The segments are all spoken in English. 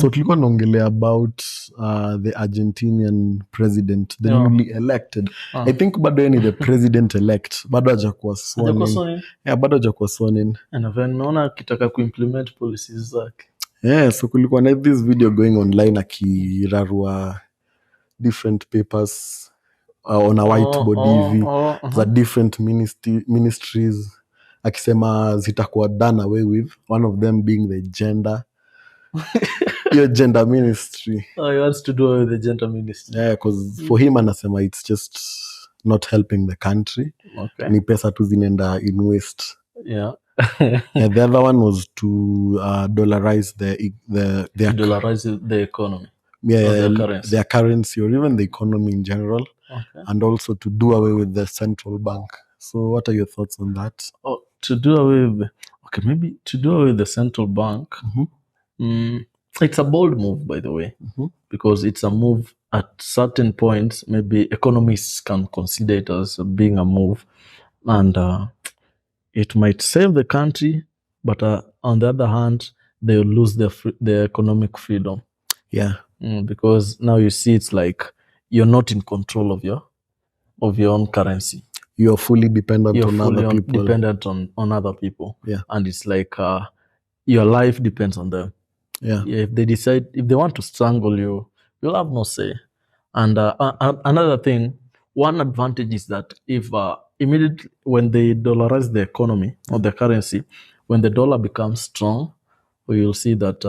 So tulikuwa naongelea about the Argentinian president, the newly elected. I think bado yeye ni the president elect. Bado hajakuwa sworn in. Yeah, bado hajakuwa sworn in. Naona akitaka kuimplement policies zake. Yeah, so kulikuwa na this video going online akirarua different papers on a whiteboard hivi za different ministries akisema zitakuwa done away with, one of them being the gender your gender ministry. He wants to do away with the gender ministry. Yeah, because for him anasema it's just not helping the country. Okay. Ni pesa tu zinaenda in waste. Yeah. Yeah, the other one was to dollarize dollarize the economy. Yeah, their currency or even the economy in general. Okay. And also to do away with the central bank. So what are your thoughts on that? To do away with the central bank. It's a bold move, by the way, because it's a move at certain points. Maybe economists can consider it as being a move, and it might save the country, but on the other hand, they'll lose their economic freedom. Yeah. Because now you see it's like you're not in control of your own currency. You're fully dependent on other people. Dependent on other people. Yeah. And it's like your life depends on them. Yeah. If they want to strangle you, you'll have no say. And another thing, one advantage is that if immediately when they dollarize the economy or the currency, when the dollar becomes strong, you'll see that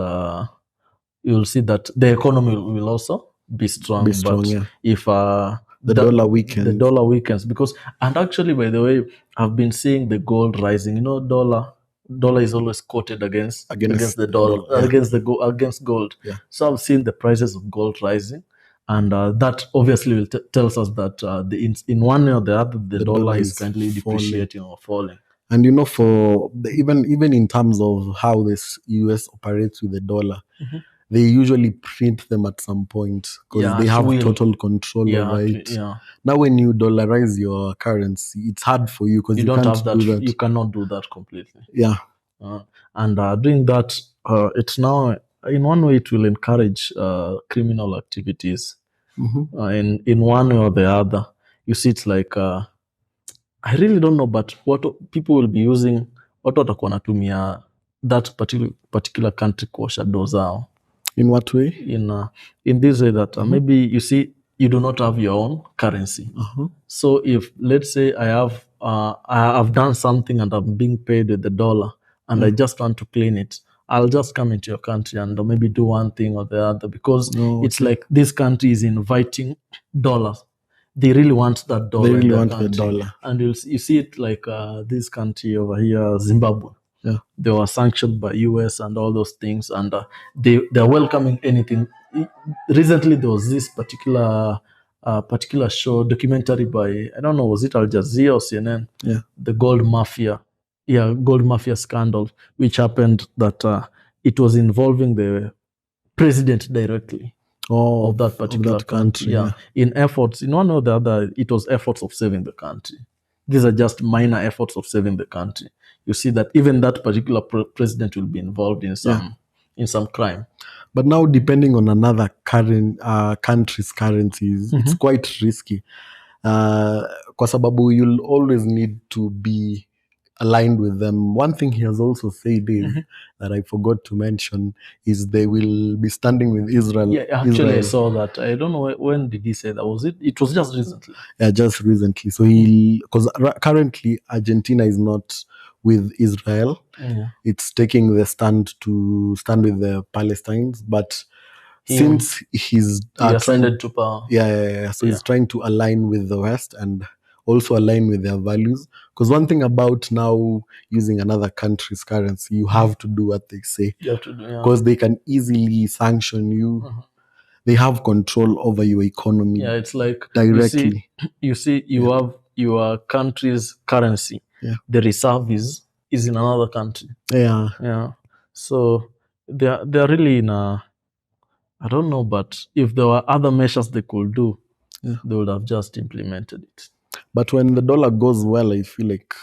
the economy will also be strong. Yeah. If the dollar weakens, because, and actually, by the way, I've been seeing the gold rising. You know, dollar is always quoted against the dollar, yeah. against gold. Yeah. So I've seen the prices of gold rising, and that obviously will tells us that in one way or the other, the dollar is currently depreciating or falling. And you know, for even in terms of how this US operates with the dollar, they usually print them at some point because they have total control over it. Yeah. Now, when you dollarize your currency, it's hard for you because you don't can't have that. Do that. You cannot do that completely. Yeah. And doing that, it's now in one way it will encourage criminal activities. In one way or the other, you see, it's like I really don't know, but what people will be using, watu watakuwa natumia that particular country kwa shadow zao. In what way? In this way that maybe you see you do not have your own currency. So if, let's say, I've done something and I'm being paid with the dollar and I just want to clean it, I'll just come into your country and maybe do one thing or the other because it's like this country is inviting dollars. They really want that dollar. They really want the dollar. And you see it like this country over here, Zimbabwe. Yeah. They were sanctioned by US and all those things, and they're welcoming anything. Recently, there was this particular show, documentary by, I don't know, was it Al Jazeera or CNN? Yeah. The gold mafia. Yeah, gold mafia scandal, which happened that it was involving the president directly of that particular country. Yeah. In efforts, in one or the other, it was efforts of saving the country. These are just minor efforts of saving the country. You see that even that particular president will be involved in some crime. But now, depending on another country's currencies, it's quite risky. Kwa sababu you'll always need to be aligned with them. One thing he has also said is that I forgot to mention is they will be standing with Israel. Yeah, actually, I saw that. I don't know when did he say that. Was it? It was just recently. Yeah, just recently. So because currently Argentina is not with Israel. It's taking the stand to stand with the Palestinians, but since he's ascended to power, so he's trying to align with the West and also align with their values. Because one thing about now using another country's currency, you have to do what they say. You have to do, because they can easily sanction you. They have control over your economy. Yeah, it's like directly. You see, you have your country's currency. Yeah. The reserve is in another country. Yeah. So they're really in a, I don't know, but if there were other measures they could do, they would have just implemented it. But when the dollar goes well, I feel like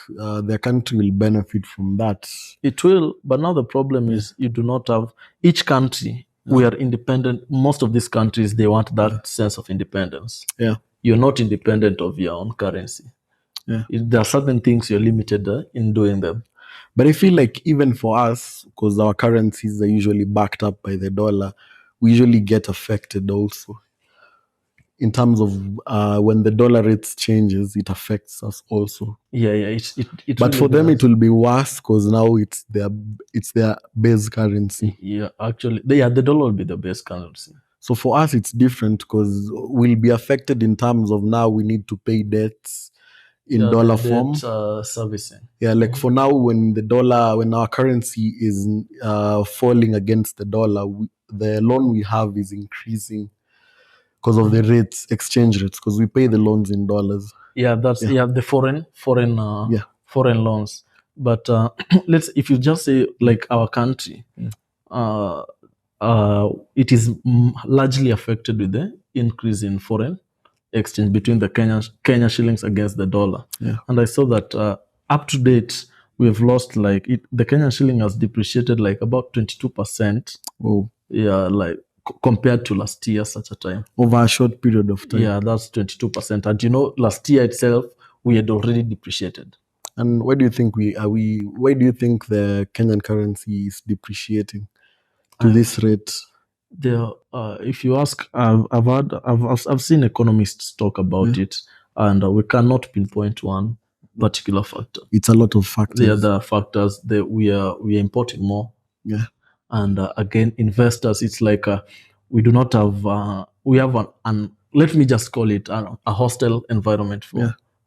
their country will benefit from that. It will, but now the problem is you do not have, each country we are independent. Most of these countries, they want that sense of independence. You're not independent of your own currency. There are certain things you're limited in doing them. But I feel like even for us, because our currencies are usually backed up by the dollar, we usually get affected also. In terms of when the dollar rates changes, it affects us also. But really for them, it will be worse because now it's their base currency. Actually, the dollar will be the base currency. So for us, it's different because we'll be affected in terms of now we need to pay debts in dollar form. Servicing. Like for now, when our currency is falling against the dollar, the loan we have is increasing because of the exchange rates, because we pay the loans in dollars. The foreign loans. But if you just say like our country, it is largely affected with the increase in foreign exchange between the Kenya shillings against the dollar. And I saw that up to date, we have lost the Kenyan shilling has depreciated like about 22%. Compared to last year, such a time. Over a short period of time. That's 22%. And last year itself, we had already depreciated. And why do you think why do you think the Kenyan currency is depreciating to this rate? If you ask, I've seen economists talk about it, and we cannot pinpoint one particular factor. It's a lot of factors. There are factors that we are importing more. And again, investors, it's like we do not have we have an let me just call it a hostile environment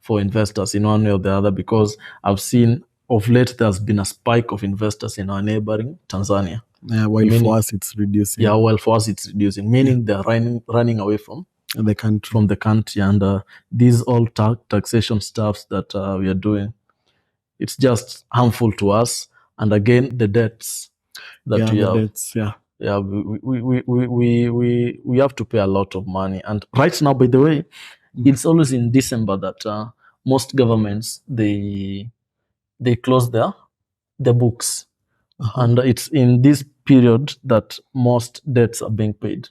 for investors in one way or the other, because I've seen of late there's been a spike of investors in our neighboring Tanzania. For us it's reducing. For us it's reducing, meaning they're running away from the country. And these all taxation stuffs that we are doing, it's just harmful to us. And again, the debts that we have. We have to pay a lot of money. And right now, by the way, it's always in December that most governments they close their books. And it's in this period that most debts are being paid.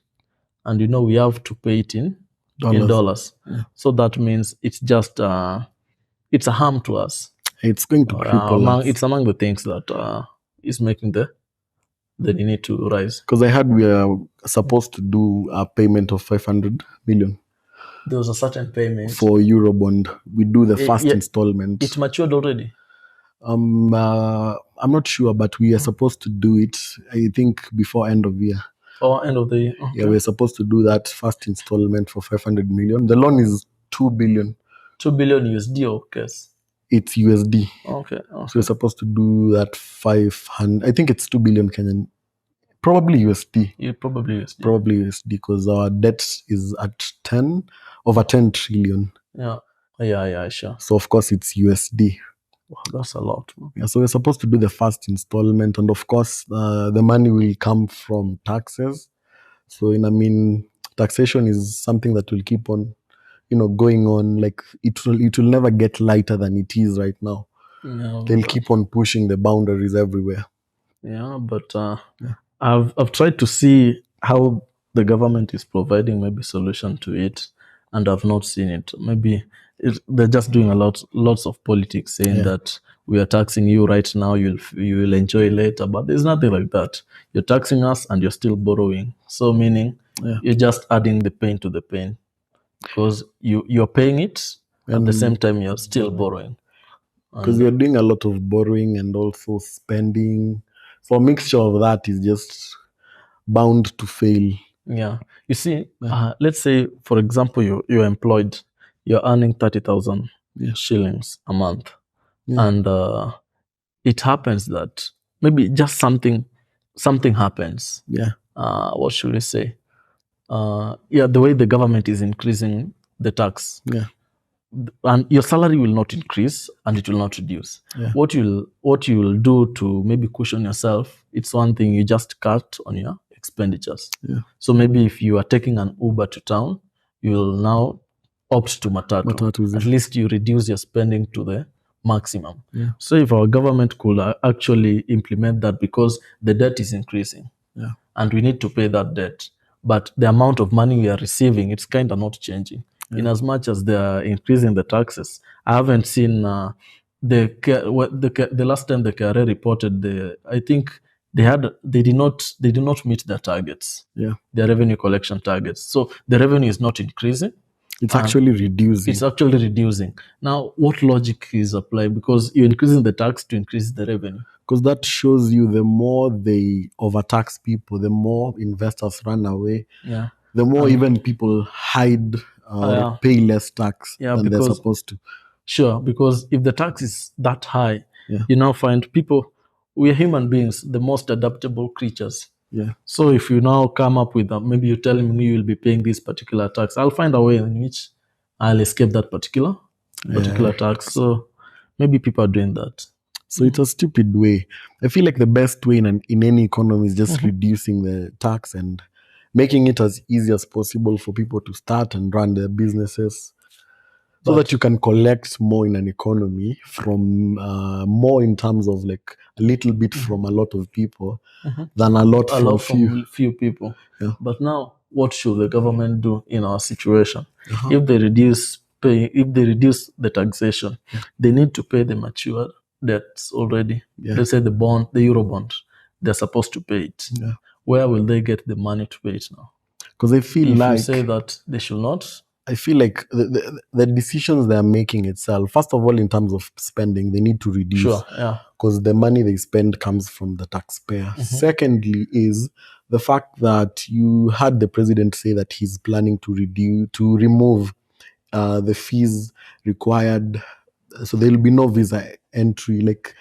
And we have to pay it in dollars. So that means it's just it's a harm to us. It's going to cripple us. It's among the things that is making the need to rise. Because I heard we are supposed to do a payment of 500 million. There was a certain payment for Eurobond. We do the first installment. It matured already. I'm not sure, but we are supposed to do it, I think, before end of year. End of the year. Okay. We're supposed to do that first installment for 500 million. The loan is 2 billion. 2 billion USD or case? It's USD. Okay. So we're supposed to do that 500. I think it's 2 billion Kenyan. Probably USD. Probably USD. Probably USD, because our debt is at over 10 trillion. Sure. So of course it's USD. Wow, that's a lot. So we're supposed to do the first installment, and of course the money will come from taxes. So taxation is something that will keep on going on. Like it will never get lighter than it is right now. They'll keep on pushing the boundaries everywhere. But I've tried to see how the government is providing maybe solution to it, and I've not seen it. Maybe they're just doing lots of politics, saying that we are taxing you right now, you will enjoy later. But there's nothing like that. You're taxing us and you're still borrowing. So meaning you're just adding the pain to the pain, because you're paying it at the same time you're still borrowing. Because you're doing a lot of borrowing and also spending. So a mixture of that is just bound to fail. You see, let's say, for example, you're employed, you're earning 30,000 shillings a month. And it happens that maybe just something happens. What should we say? The way the government is increasing the tax. And your salary will not increase and it will not reduce. What you will do to maybe cushion yourself, it's one thing, you just cut on your expenditures. So maybe if you are taking an Uber to town, you will now opt to matatu. At least you reduce your spending to the maximum. So if our government could actually implement that, because the debt is increasing. and we need to pay that debt. But the amount of money we are receiving, it's kind of not changing. In as much as they are increasing the taxes, I haven't seen the last time the KRA reported, I think they did not meet their targets, their revenue collection targets. So the revenue is not increasing. It's actually reducing. It's actually reducing. Now, what logic is applied? Because you're increasing the tax to increase the revenue. Because that shows you the more they overtax people, the more investors run away. Yeah. The more even people hide or pay less tax than they're supposed to. Sure, because if the tax is that high, you now find people, we are human beings, the most adaptable creatures. Yeah. So if you now come up with maybe you're telling me you will be paying this particular tax, I'll find a way in which I'll escape that particular tax. So maybe people are doing that. So it's a stupid way. I feel like the best way in any economy is just reducing the tax and making it as easy as possible for people to start and run their businesses, so that you can collect more in an economy from more in terms of like a little bit from a lot of people than a lot from few people. Yeah. But now, what should the government do in our situation? If they reduce the taxation, they need to pay the mature debts already. Let's say the euro bond, they're supposed to pay it. Where will they get the money to pay it now? Because I feel if you say that they should not, I feel like the decisions they are making itself, first of all, in terms of spending, they need to reduce. Sure, yeah. Because the money they spend comes from the taxpayer. Secondly is the fact that you had the president say that he's planning to remove the fees required. So there will be no visa entry. Like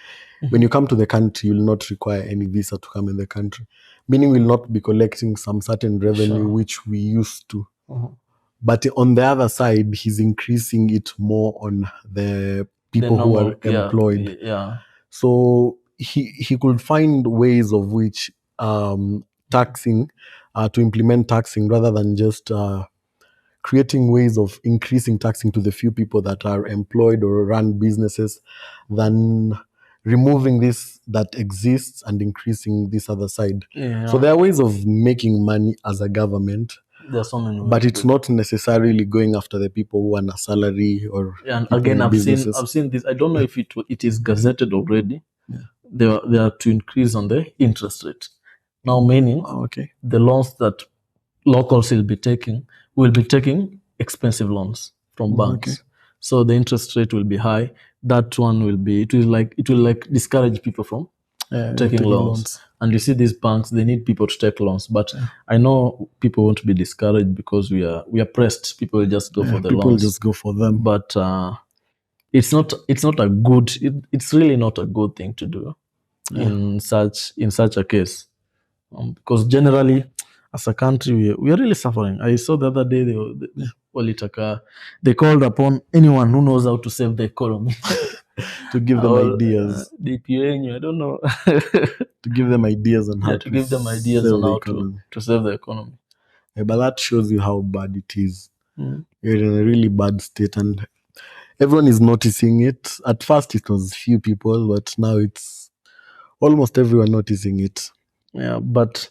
when you come to the country, you will not require any visa to come in the country. Meaning we'll not be collecting some certain revenue which we used to. But on the other side, he's increasing it more on the people who are employed. So he could find ways of which taxing, to implement taxing rather than just creating ways of increasing taxing to the few people that are employed or run businesses, than removing this that exists and increasing this other side. So there are ways of making money as a government. There are so many ways, but it's not necessarily going after the people who earn a salary or again I've seen this. I don't know if it is gazetted already. They are to increase on the interest rate now, meaning the loans that locals will be taking expensive loans from banks. So the interest rate will be high. That one will discourage people from taking loans. And you see these banks, they need people to take loans. But I know people won't be discouraged because we are pressed. People will just go for the loans. People just go for them. But it's really not a good thing to do in such a case. Because generally, as a country, we are really suffering. I saw the other day they called upon anyone who knows how to save the economy to give them ideas. I don't know. To give them ideas on how to give them ideas on how to save the economy. But that shows you how bad it is. You're in a really bad state, and everyone is noticing it. At first, it was few people, but now it's almost everyone noticing it. Yeah, but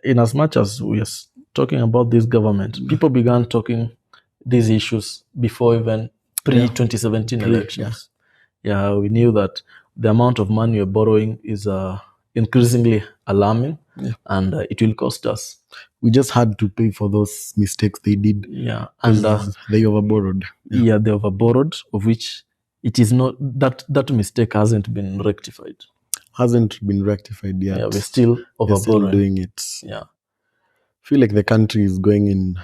in as much as we are talking about this government, people began talking these issues before even pre-2017 elections. Yeah, we knew that the amount of money we're borrowing is increasingly alarming, and it will cost us. We just had to pay for those mistakes they did. Yeah, and they overborrowed. Yeah, they overborrowed, of which it is not that mistake hasn't been rectified. Hasn't been rectified yet. Yeah, we're still overborrowing. Doing it. Yeah, I feel like the country is going in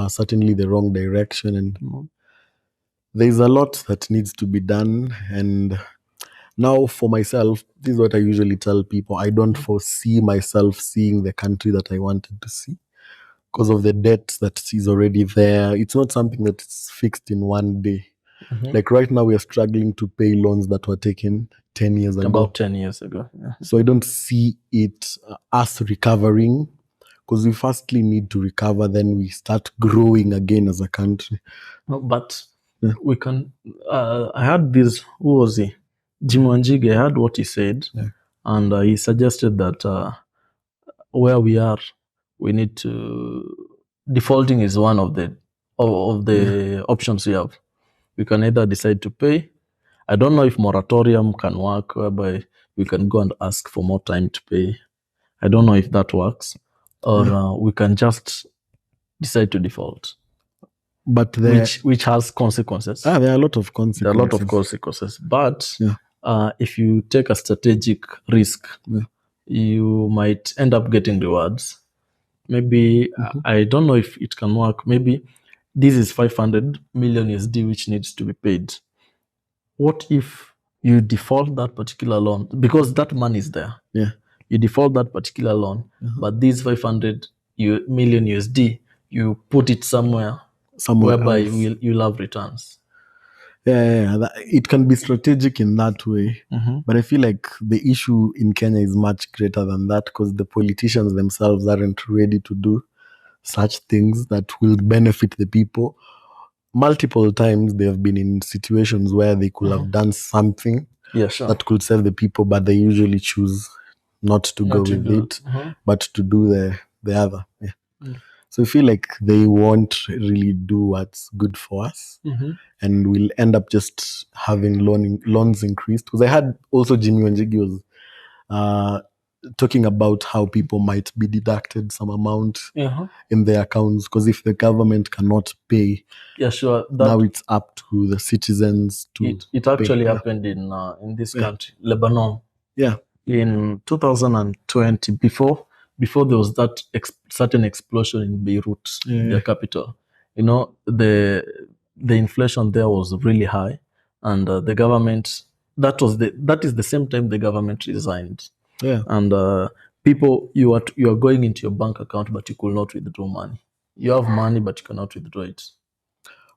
certainly the wrong direction, and there's a lot that needs to be done. And now for myself, this is what I usually tell people. I don't foresee myself seeing the country that I wanted to see because of the debt that is already there. It's not something that's fixed in one day. Like right now, we are struggling to pay loans that were taken 10 years ago. About 10 years ago. Yeah. So I don't see it us recovering, because we firstly need to recover, then we start growing again as a country. But we can. I had this. Who was he? Jim Wanjigi. I heard what he said, and he suggested that where we are, we need to, defaulting is one of the options we have. We can either decide to pay. I don't know if moratorium can work, whereby we can go and ask for more time to pay. I don't know if that works, or we can just decide to default. But which has consequences. There are a lot of consequences. There are a lot of consequences. But if you take a strategic risk, you might end up getting rewards. Maybe I don't know if it can work. Maybe this is 500 million USD which needs to be paid. What if you default that particular loan, because that money is there? Yeah. You default that particular loan, but these 500 million USD, you put it somewhere whereby you'll have returns. Yeah, it can be strategic in that way. But I feel like the issue in Kenya is much greater than that, because the politicians themselves aren't ready to do such things that will benefit the people. Multiple times they have been in situations where they could have done something that could serve the people, but they usually choose not to go with it, but to do the other. So I feel like they won't really do what's good for us, and we'll end up just having loans increased. Because I had also Jimmy Wanjigi was talking about how people might be deducted some amount in their accounts, because if the government cannot pay, now it's up to the citizens to it actually happened in this country, Lebanon. In 2020, before there was that certain explosion in Beirut, their capital, the inflation there was really high, and the government, that is the same time the government resigned. And people, you are going into your bank account, but you could not withdraw money. You have money, but you cannot withdraw it.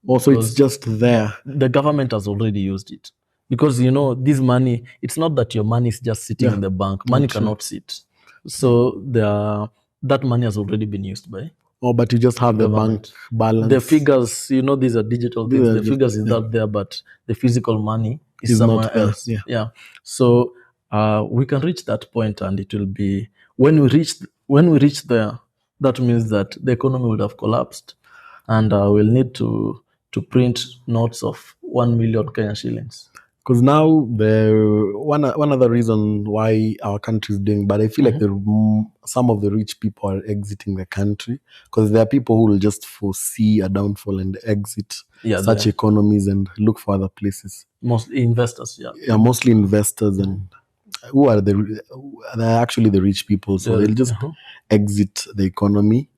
Also, it's just there. The government has already used it. Because, this money, it's not that your money is just sitting in the bank. Money cannot sit. So that money has already been used by. But you just have the bank balance. The figures, these are digital things. The figures is not there, but the physical money is somewhere else. So we can reach that point, and it will be, when we reach there, that means that the economy would have collapsed, and we'll need to print notes of 1 million Kenya shillings. Because now one other reason why our country is doing bad, I feel like some of the rich people are exiting the country, because there are people who will just foresee a downfall and exit such economies and look for other places. Mostly investors, mostly investors, and who are they're actually the rich people, so they'll just exit the economy.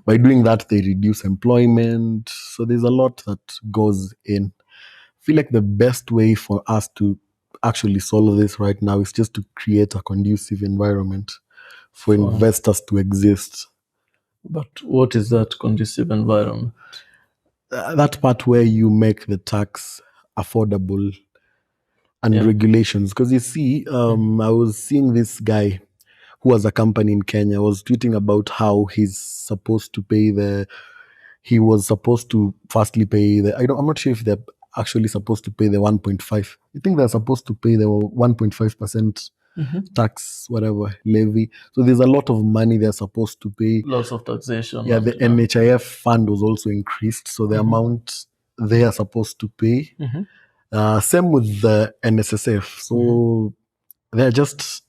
By doing that, they reduce employment. So there's a lot that goes in. I feel like the best way for us to actually solve this right now is just to create a conducive environment for investors to exist. But what is that conducive environment? That part where you make the tax affordable and regulations. Because you see, I was seeing this guy who has a company in Kenya was tweeting about how he's supposed to pay he was supposed to firstly pay I'm not sure if they're actually supposed to pay the 1.5. I think they're supposed to pay the 1.5% tax, whatever, levy. So there's a lot of money they're supposed to pay. Lots of taxation. The NHIF fund was also increased. So the amount they are supposed to pay. Same with the NSSF. So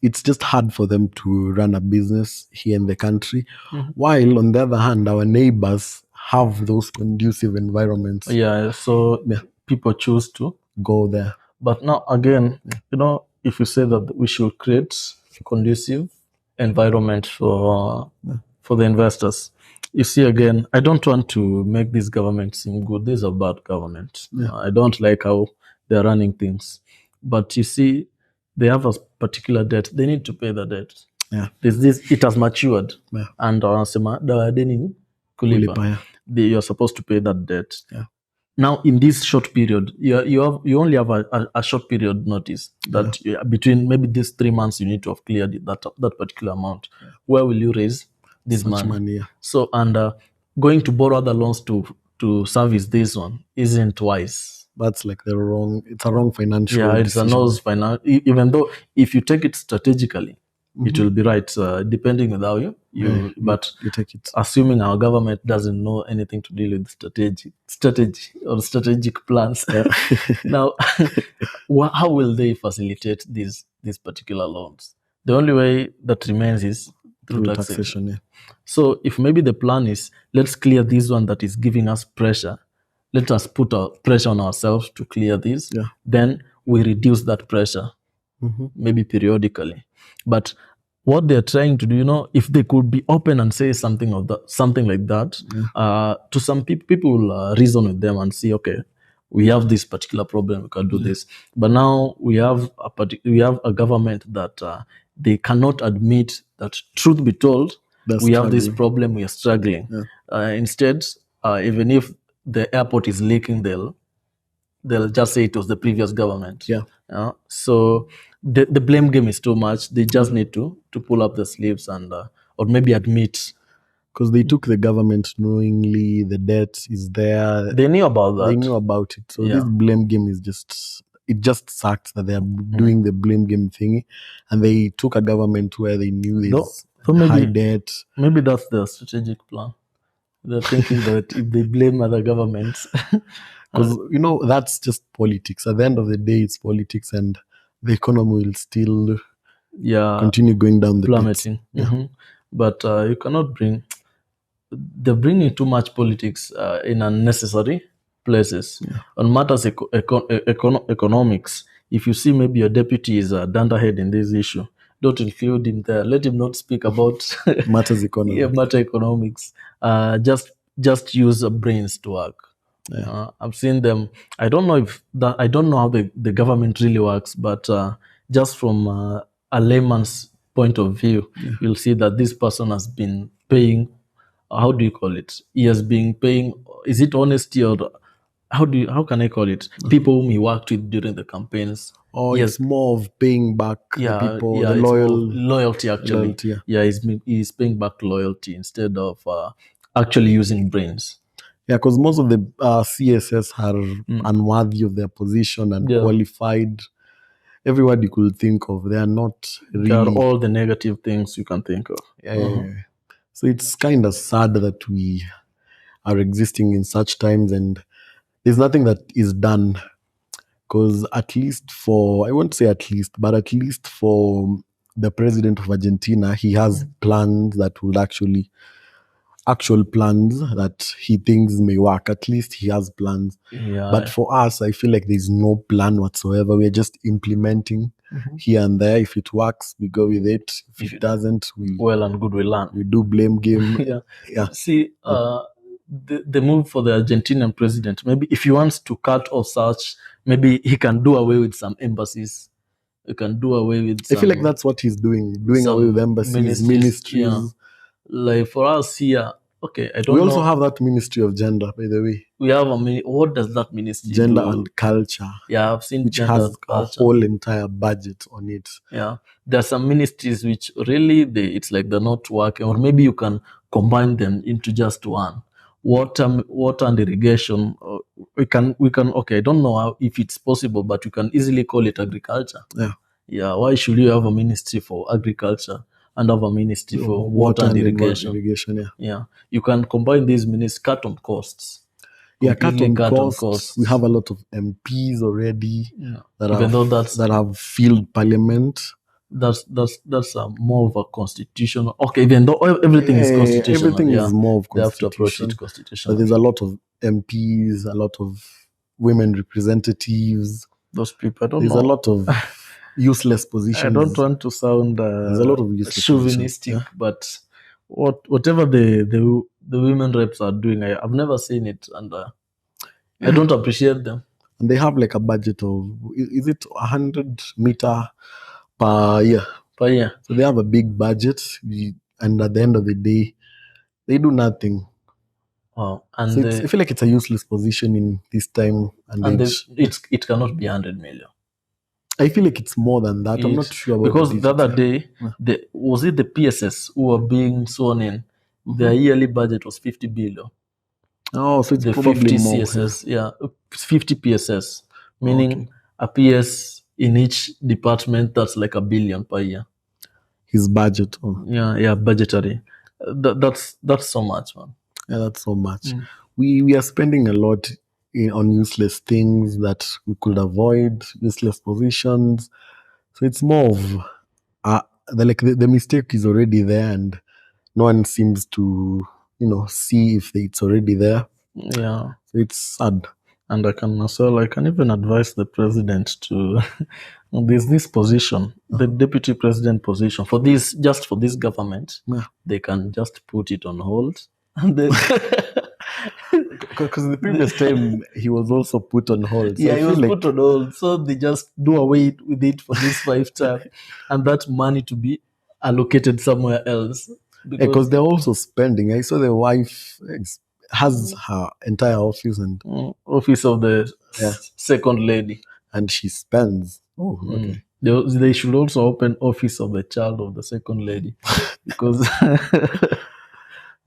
it's just hard for them to run a business here in the country. While on the other hand, our neighbors have those conducive environments. So people choose to go there. But now again, if you say that we should create conducive environment for the investors, you see, again, I don't want to make this government seem good. This is a bad government. I don't like how they're running things. But you see, they have a particular debt. They need to pay the debt. It has matured. And you're supposed to pay that debt. Now, in this short period, you only have a short period notice that between maybe these 3 months you need to have cleared that particular amount. Where will you raise this money? So, and going to borrow other loans to service this one isn't wise. That's like it's a wrong financial decision. It's a financial, even though if you take it strategically, it will be right, depending on how you take it. Assuming our government doesn't know anything to deal with strategic plans. Now, how will they facilitate these particular loans? The only way that remains is through taxation. Yeah. So if maybe the plan is, let's clear this one that is giving us pressure, let us put a pressure on ourselves to clear this, then we reduce that pressure, maybe periodically. But what they're trying to do, if they could be open and say something like that, to some people will reason with them and see, okay, we have this particular problem, we can do this. But now we have a government that they cannot admit that, truth be told, we have this problem, we are struggling. Instead, even if the airport is leaking, they'll just say it was the previous government. So the blame game is too much. They just need to pull up the sleeves and or maybe admit. Because they took the government knowingly, the debt is there. They knew about that. They knew about it. So this blame game is just sucks that they are doing the blame game thing, and they took a government where they knew there's high debt. Maybe that's the strategic plan. They're thinking that if they blame other governments, because that's just politics. At the end of the day, it's politics, and the economy will still continue going down the plummeting. But you cannot they're bringing too much politics in unnecessary places. On matters economics, if you see maybe your deputy is a dunderhead in this issue, don't include him there. Let him not speak about matters economics. Just use brains to work. I've seen them. I don't know how the government really works, but just from a layman's point of view, you'll see that this person has been paying. How do you call it? He has been paying. Is it honesty, or how can I call it? People whom he worked with during the campaigns. Or it's more of paying back the people, the loyalty actually. He's paying back loyalty instead of actually using brains. Yeah, because most of the CSS are unworthy of their position and qualified. Every word you could think of, they are not really. They are all the negative things you can think of. So it's kind of sad that we are existing in such times, and there's nothing that is done. Because at least for the president of Argentina, he has plans that will actual plans that he thinks may work. At least he has plans. But for us, I feel like there's no plan whatsoever. We're just implementing here and there. If it works, we go with it. If it doesn't, well and good, we learn. We do blame game. See, the move for the Argentinian president, maybe if he wants to cut off such, maybe he can do away with some embassies. He can do away with I feel like that's what he's doing away with embassies, ministries. Like for us here, okay, I don't know. We also have that Ministry of Gender, by the way. We have what does that ministry Gender do? and Culture. Yeah, I've seen which has a whole entire budget on it. Yeah, there are some ministries which really it's like they're not working, or maybe you can combine them into just one. Water and irrigation. We can. Okay, I don't know if it's possible, but you can easily call it agriculture. Yeah. Why should you have a ministry for agriculture and have a ministry for water and irrigation? Yeah. You can combine these ministries, cut on costs. Cut on costs. We have a lot of MPs already that have filled parliament. That's more of a constitutional. Okay, even though everything is constitutional, everything is more of constitution. They have to approach it constitutional. But there's a lot of MPs, a lot of women representatives. Those people, I don't know. There's a lot of useless positions. I don't want to sound there's a lot of useless chauvinistic, but whatever the women reps are doing, I've never seen it, and I don't appreciate them. And they have like a budget of, is it 100 meter per year? Per year. So they have a big budget, and at the end of the day, they do nothing. Oh, and so I feel like it's a useless position in this time and age. It cannot be 100 million. I feel like it's more than that. I'm not sure about because the other day, was it the PSS who were being sworn in? Their yearly budget was 50 billion. Oh, so it's probably 50 more. CSS, yeah, 50 PSS, meaning a PS in each department. That's like $1 billion per year. his budget. Yeah, budgetary. That's so much, man. Yeah, that's so much. We are spending a lot on useless things that we could avoid, useless positions. So it's more of the mistake is already there, and no one seems to see if it's already there. Yeah, so it's sad. And I can even advise the president to there's this position, the deputy president position for this government. They can just put it on hold, and then because the previous time he was also put on hold. So yeah, he was put on hold, so they just do away with it for this 5 term, and that money to be allocated somewhere else. Because they're also spending. I saw the wife has her entire office and office of the second lady, and she spends. Oh, okay. They should also open office of the child of the second lady, because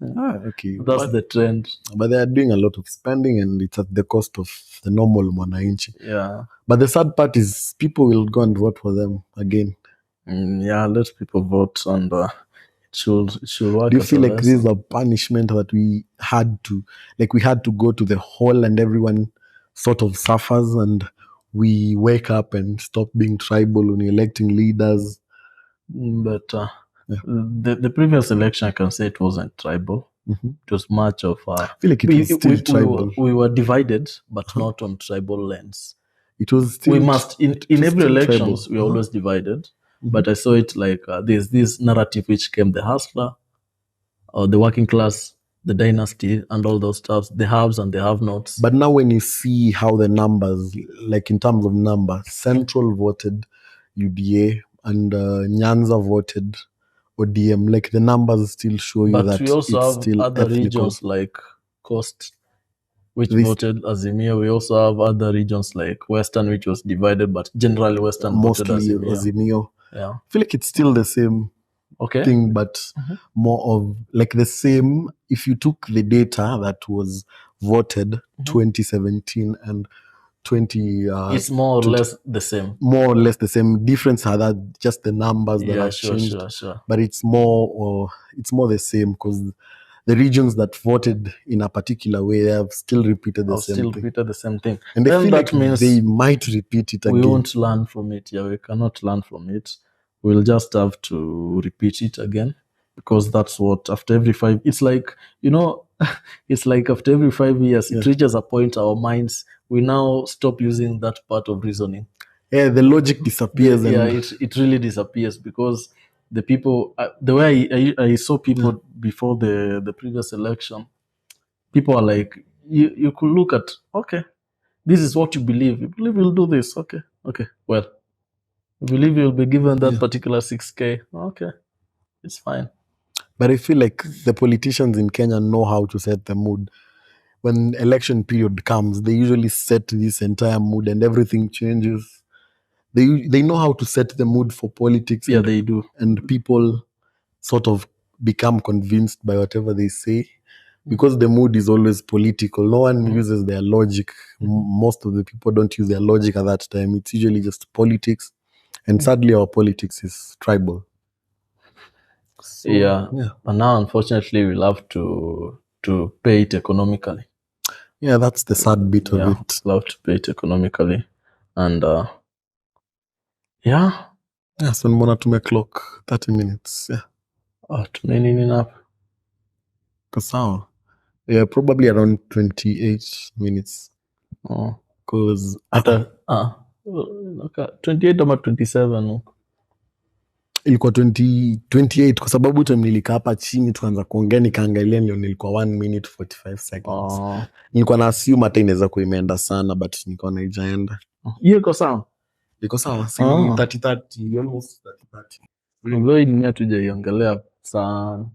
okay, that's the trend. But they are doing a lot of spending, and it's at the cost of the normal mwananchi. Yeah. But the sad part is people will go and vote for them again. Yeah, let people vote, and it should work. Do you feel like this is a punishment that we had to go to the hall and everyone sort of suffers, and we wake up and stop being tribal when electing leaders? But the previous election, I can say it wasn't tribal. It was much of I feel like it was still tribal. We were divided, but not on tribal lines. It was still. We must in every elections we are always divided. But I saw it like there's this narrative which came: the hustler, or the working class, the dynasty, and all those stuff, the haves and the have-nots. But now when you see how the numbers, like in terms of numbers, Central voted UDA and Nyanza voted ODM, like the numbers still show you that we also it's have still other ethnical. Regions like Coast, which voted Azimio. We also have other regions like Western, which was divided, but generally Western mostly voted Azimio. Yeah, I feel like it's still the same thing, but more of like the same. If you took the data that was voted 2017 and 20, it's more or less the same. More or less the same. Difference are that just the numbers that have changed. Sure. But it's more the same, because the regions that voted in a particular way have still repeated the same thing. And I feel like means they might repeat it again. We won't learn from it. Yeah, we cannot learn from it. We'll just have to repeat it again, because that's what after every 5. It's like it's like after every 5 years, it reaches a point our minds we now stop using that part of reasoning. Yeah, the logic disappears. It really disappears, because the people, the way I saw people before the previous election, people are like, you could look at, okay, this is what you believe. You believe you'll do this. Okay, well, you believe you'll be given that particular 6K. Okay, it's fine. But I feel like the politicians in Kenya know how to set the mood. When election period comes, they usually set this entire mood and everything changes. They know how to set the mood for politics. Yeah, they do. And people sort of become convinced by whatever they say, because the mood is always political. No one uses their logic. Most of the people don't use their logic at that time. It's usually just politics. And sadly, our politics is tribal. So, yeah. But now, unfortunately, we'll have to pay it economically. Yeah, that's the sad bit of it. We'll have to pay it economically. And so mbona clock 30 minutes. Tunainini up. Sawa. Yeah, probably around 28 minutes. Because 28 ama 27. Ilikuwa 28 kwa sababu time nilikaa hapa chini tukaanza kuongea, nikaangalia ndio nilikuwa 1 minute 45 seconds. Nilikuwa na assume hata inaweza kuwa imeenda sana, but nilikuwa haijaenda. Hiyo iko sawa? Iko sawa, si 30 almost 30. Ndio hii ni hatujaiangalia sana.